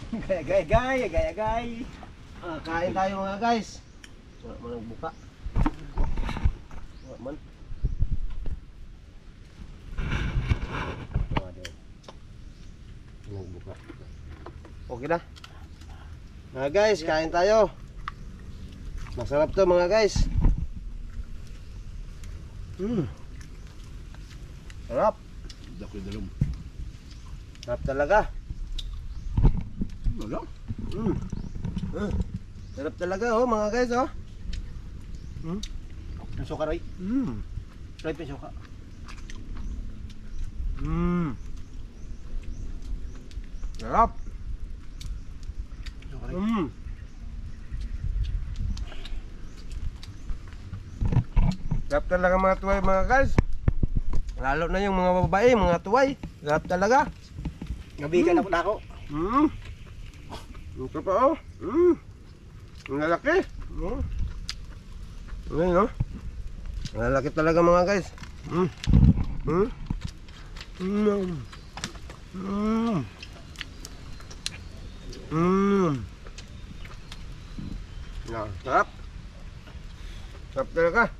Gay. Kain tayo mga guys. Wala man nagbuka. Wala man. Nagbuka. Okay na. Mga guys, kain tayo. Masarap to mga guys. Sarap. Dakoy dalom. Sarap talaga. Wala. Sarap talaga oh mga guys oh. Ang suka Roy. Roy pa suka. Sarap. Suka Roy. Sarap talaga mga tuway mga guys. Lalo na yung mga babae, mga tuway. Sarap talaga. Gabigan ako na ako. Ito pa oh. Ang lalaki. Ngayon oh. Ang lalaki talaga mga guys. Sarap. Sarap talaga.